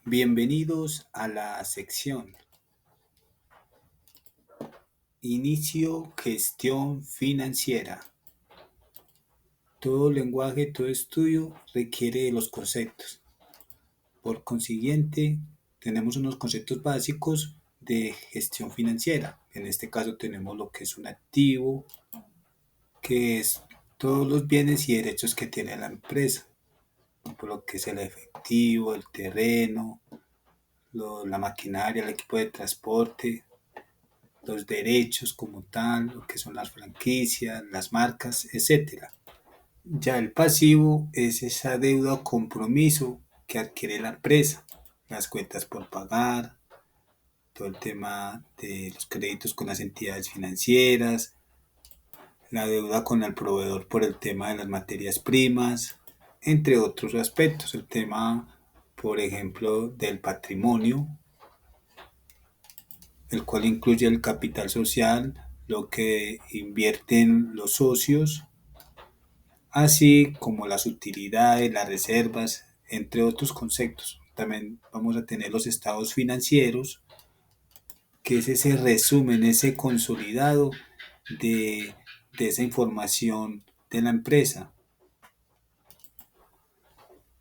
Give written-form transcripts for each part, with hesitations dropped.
Bienvenidos a la sección Inicio Gestión Financiera. Todo lenguaje, todo estudio requiere de los conceptos. Por consiguiente, tenemos unos conceptos básicos de gestión financiera. En este caso tenemos lo que es un activo, que es todos los bienes y derechos que tiene la empresa, por lo que es el efectivo, el terreno, la maquinaria, el equipo de transporte, los derechos como tal, lo que son las franquicias, las marcas, etcétera. Ya el pasivo es esa deuda o compromiso que adquiere la empresa, las cuentas por pagar, todo el tema de los créditos con las entidades financieras, la deuda con el proveedor por el tema de las materias primas, entre otros aspectos. El tema, por ejemplo, del patrimonio, el cual incluye el capital social, lo que invierten los socios, así como las utilidades, las reservas, entre otros conceptos. También vamos a tener los estados financieros, que es ese resumen, ese consolidado de, de esa información de la empresa.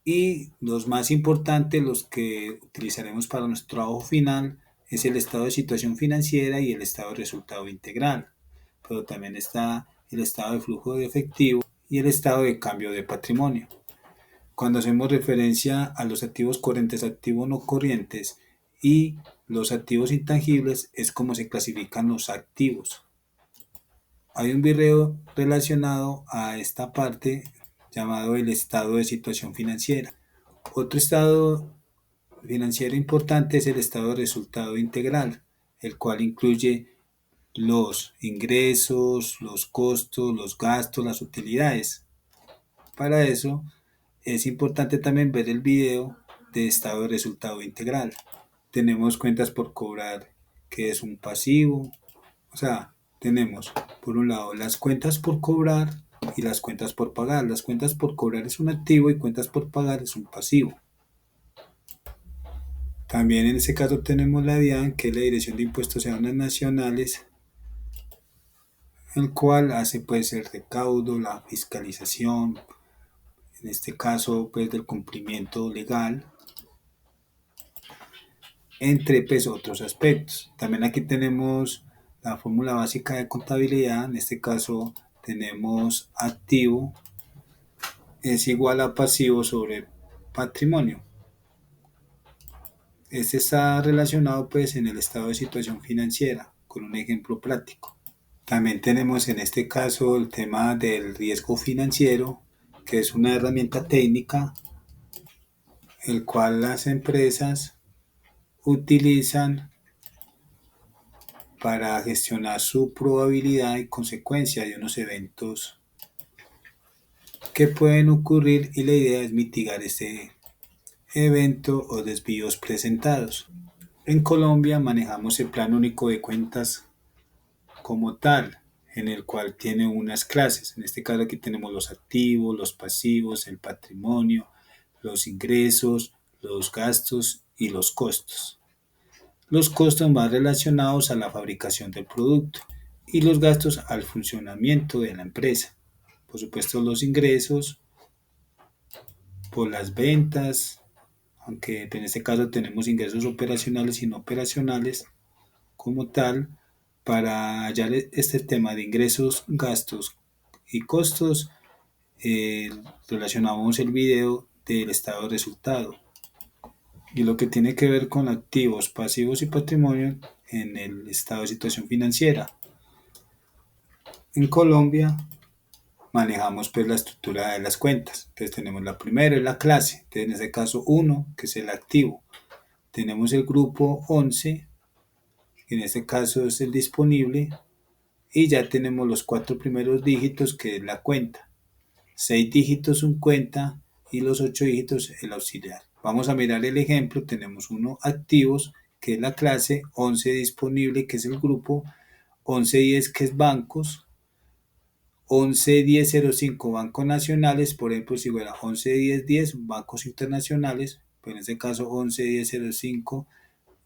Y los más importantes, los que utilizaremos para nuestro trabajo final, es el estado de situación financiera y el estado de resultado integral. Pero también está el estado de flujo de efectivo y el estado de cambio de patrimonio. Cuando hacemos referencia a los activos corrientes, activos no corrientes y los activos intangibles, es como se clasifican los activos. Hay un video relacionado a esta parte llamado el estado de situación financiera. Otro estado financiero importante es el estado de resultado integral, el cual incluye los ingresos, los costos, los gastos, las utilidades. Para eso es importante también ver el video de estado de resultado integral. Tenemos cuentas por cobrar, que es un pasivo. O sea, tenemos por un lado las cuentas por cobrar y las cuentas por pagar. Las cuentas por cobrar es un activo y cuentas por pagar es un pasivo. También en este caso tenemos la DIAN, que es la Dirección de Impuestos y Aduanas Nacionales, el cual hace pues el recaudo, la fiscalización, en este caso pues del cumplimiento legal, entre pues otros aspectos. También aquí tenemos la fórmula básica de contabilidad, en este caso tenemos activo es igual a pasivo sobre patrimonio. Este está relacionado pues en el estado de situación financiera, con un ejemplo práctico. También tenemos en este caso el tema del riesgo financiero, que es una herramienta técnica, el cual las empresas utilizan para gestionar su probabilidad y consecuencia de unos eventos que pueden ocurrir, y la idea es mitigar este evento o desvíos presentados. En Colombia manejamos el Plan Único de Cuentas como tal, en el cual tiene unas clases. En este caso aquí tenemos los activos, los pasivos, el patrimonio, los ingresos, los gastos y los costos. Los costos más relacionados a la fabricación del producto y los gastos al funcionamiento de la empresa. Por supuesto, los ingresos por las ventas, aunque en este caso tenemos ingresos operacionales y no operacionales como tal. Para hallar este tema de ingresos, gastos y costos, relacionamos el video del estado de resultado y lo que tiene que ver con activos, pasivos y patrimonio en el estado de situación financiera. En Colombia manejamos pues la estructura de las cuentas. Entonces tenemos la primera, es la clase. Entonces, en este caso 1, que es el activo. Tenemos el grupo 11, que en este caso es el disponible. Y ya tenemos los 4 primeros dígitos, que es la cuenta. 6 dígitos un cuenta y los 8 dígitos el auxiliar. Vamos a mirar el ejemplo. Tenemos uno activos, que es la clase, 11 disponible, que es el grupo, 1110, que es bancos, 111005 bancos nacionales, por ejemplo, si fuera 111010 bancos internacionales, pero en este caso 111005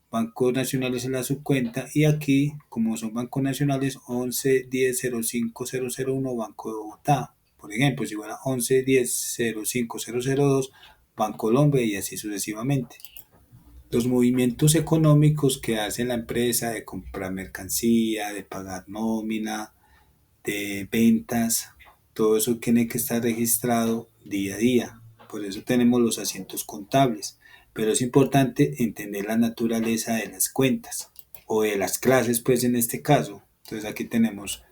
Bancos Nacionales en la subcuenta, y aquí, como son bancos nacionales, 1110050001 Banco de Bogotá. Por ejemplo, si fuera 1110050002 Banco Colombia, y así sucesivamente. Los movimientos económicos que hace la empresa de comprar mercancía, de pagar nómina, de ventas, todo eso tiene que estar registrado día a día. Por eso tenemos los asientos contables. Pero es importante entender la naturaleza de las cuentas o de las clases, pues en este caso. Entonces aquí tenemos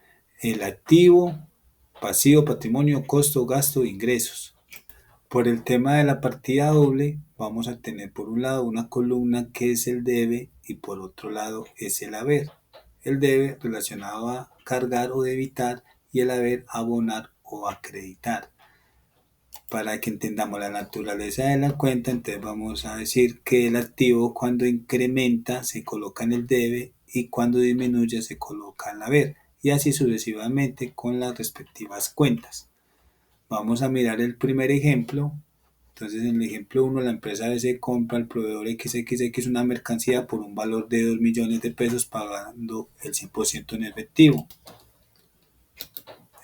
el activo, pasivo, patrimonio, costo, gasto, ingresos. Por el tema de la partida doble, vamos a tener por un lado una columna que es el debe y por otro lado es el haber. El debe relacionado a cargar o debitar y el haber abonar o acreditar. Para que entendamos la naturaleza de la cuenta, entonces vamos a decir que el activo cuando incrementa se coloca en el debe y cuando disminuye se coloca en el haber, y así sucesivamente con las respectivas cuentas. Vamos a mirar el primer ejemplo. Entonces, en el ejemplo 1, la empresa ABC compra al proveedor XXX una mercancía por un valor de 2 millones de pesos pagando el 100% en efectivo.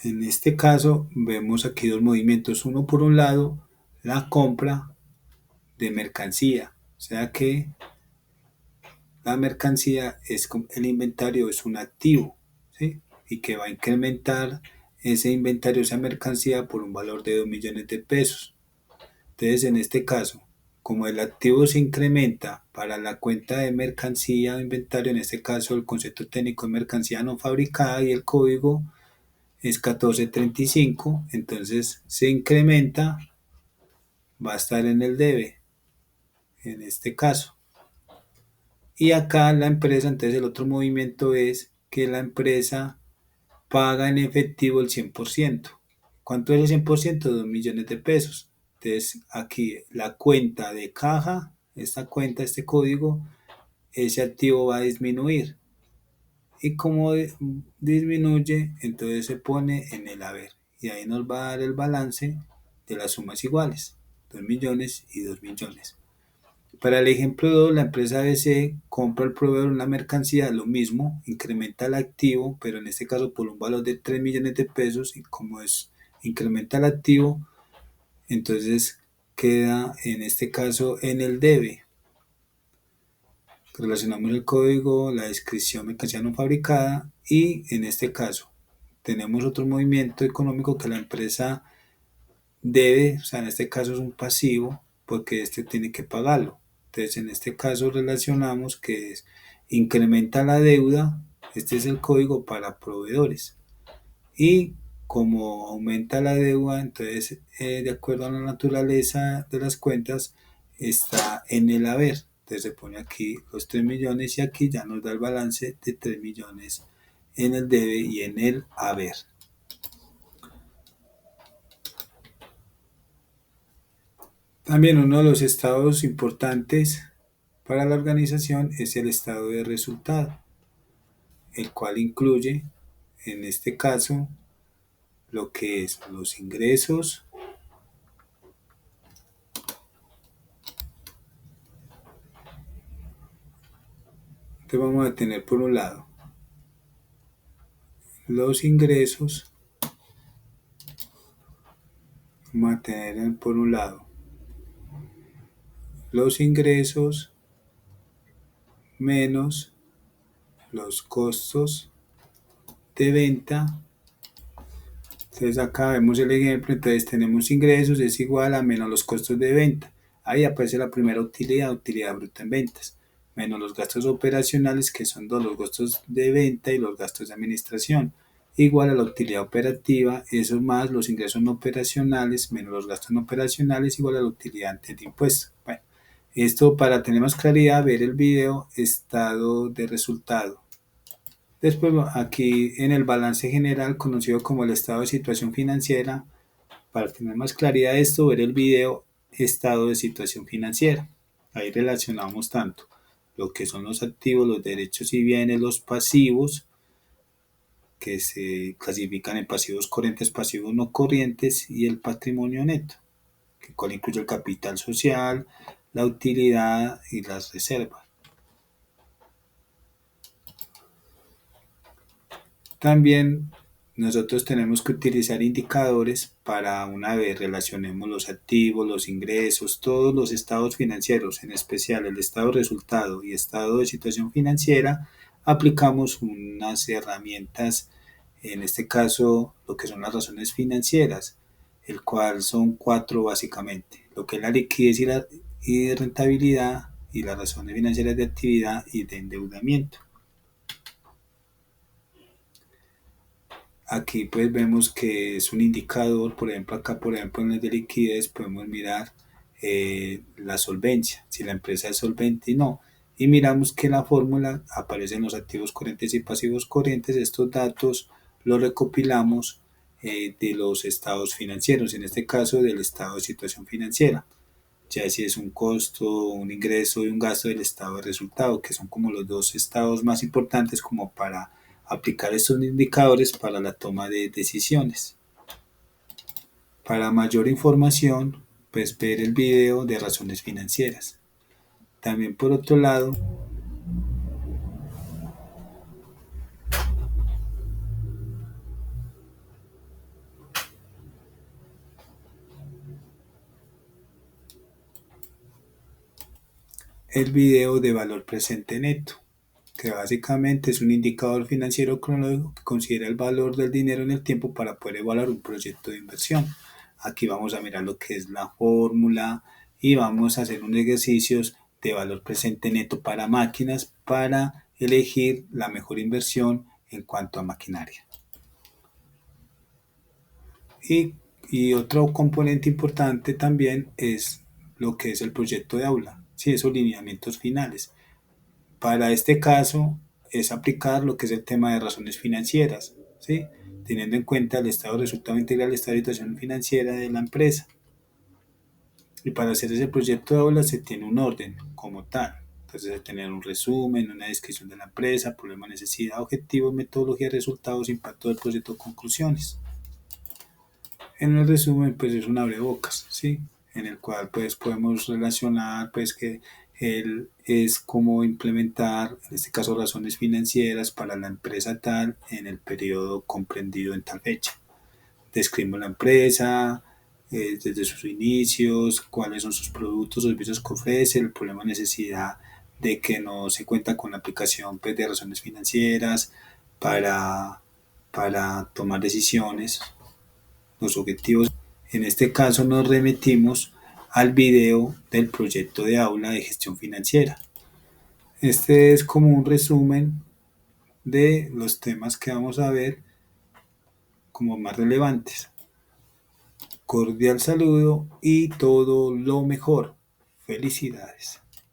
En este caso, vemos aquí dos movimientos. Uno, por un lado, la compra de mercancía. O sea que la mercancía es el inventario, es un activo, ¿sí? Y que va a incrementar ese inventario, esa mercancía por un valor de 2 millones de pesos. Entonces, en este caso, como el activo se incrementa para la cuenta de mercancía o inventario, en este caso el concepto técnico de mercancía no fabricada y el código es 1435, entonces se incrementa, va a estar en el debe, en este caso. Y acá la empresa, entonces el otro movimiento es que la empresa paga en efectivo el 100%. ¿Cuánto es el 100%? 2 millones de pesos. Entonces aquí la cuenta de caja, esta cuenta, este código, ese activo va a disminuir. Y como disminuye, entonces se pone en el haber. Y ahí nos va a dar el balance de las sumas iguales, 2 millones y 2 millones. Para el ejemplo 2, la empresa ABC compra al proveedor una mercancía, lo mismo, incrementa el activo, pero en este caso por un valor de 3 millones de pesos, y como es incrementa el activo, entonces queda en este caso en el debe. Relacionamos el código, la descripción mercancía no fabricada, y en este caso tenemos otro movimiento económico que la empresa debe, o sea, en este caso es un pasivo porque este tiene que pagarlo. Entonces, en este caso relacionamos que es incrementa la deuda, este es el código para proveedores. Y como aumenta la deuda, entonces, de acuerdo a la naturaleza de las cuentas, está en el haber. Entonces se pone aquí los 3 millones y aquí ya nos da el balance de 3 millones en el debe y en el haber. También uno de los estados importantes para la organización es el estado de resultado, el cual incluye, en este caso, lo que es los ingresos, entonces vamos a tener por un lado los ingresos, vamos a tener por un lado los ingresos menos los costos de venta. Entonces acá vemos el ejemplo, entonces tenemos ingresos es igual a menos los costos de venta. Ahí aparece la primera utilidad, utilidad bruta en ventas, menos los gastos operacionales que son los gastos de venta y los gastos de administración, igual a la utilidad operativa, eso más los ingresos no operacionales menos los gastos no operacionales igual a la utilidad antes de impuestos. Bueno, esto para tener más claridad, ver el video estado de resultado. Después aquí en el balance general conocido como el estado de situación financiera, para tener más claridad de esto, ver el video estado de situación financiera. Ahí relacionamos tanto lo que son los activos, los derechos y bienes, los pasivos, que se clasifican en pasivos corrientes, pasivos no corrientes, y el patrimonio neto, que cual incluye el capital social, la utilidad y las reservas. También nosotros tenemos que utilizar indicadores para una vez relacionemos los activos, los ingresos, todos los estados financieros, en especial el estado de resultado y estado de situación financiera, aplicamos unas herramientas, en este caso lo que son las razones financieras, el cual son cuatro básicamente, lo que es la liquidez y rentabilidad y las razones financieras de actividad y de endeudamiento. Aquí pues vemos que es un indicador, por ejemplo acá por ejemplo en el de liquidez podemos mirar la solvencia, si la empresa es solvente y no. Y miramos que en la fórmula aparecen los activos corrientes y pasivos corrientes. Estos datos los recopilamos de los estados financieros, en este caso del estado de situación financiera. Ya si es un costo, un ingreso y un gasto del estado de resultado, que son como los dos estados más importantes como para aplicar estos indicadores para la toma de decisiones. Para mayor información, pues ver el video de razones financieras. También por otro lado, el video de valor presente neto, que básicamente es un indicador financiero cronológico que considera el valor del dinero en el tiempo para poder evaluar un proyecto de inversión. Aquí vamos a mirar lo que es la fórmula y vamos a hacer un ejercicio de valor presente neto para máquinas para elegir la mejor inversión en cuanto a maquinaria. Y, y otro componente importante también es lo que es el proyecto de aula, ¿sí? Esos lineamientos finales. Para este caso es aplicar lo que es el tema de razones financieras, ¿sí? Teniendo en cuenta el estado de resultado integral, el estado de situación financiera de la empresa. Y para hacer ese proyecto de aula se tiene un orden como tal. Entonces, hay que tener un resumen, una descripción de la empresa, problema, necesidad, objetivos, metodología, resultados, impacto del proyecto, conclusiones. En el resumen, pues es un abrebocas, ¿sí? En el cual pues podemos relacionar pues que él es cómo implementar, en este caso, razones financieras para la empresa tal en el periodo comprendido en tal fecha. Describimos la empresa, desde sus inicios, cuáles son sus productos o servicios que ofrece, el problema necesidad de que no se cuenta con la aplicación pues, de razones financieras para, para tomar decisiones, los objetivos. En este caso nos remitimos al video del proyecto de aula de gestión financiera. Este es como un resumen de los temas que vamos a ver como más relevantes. Cordial saludo y todo lo mejor. Felicidades.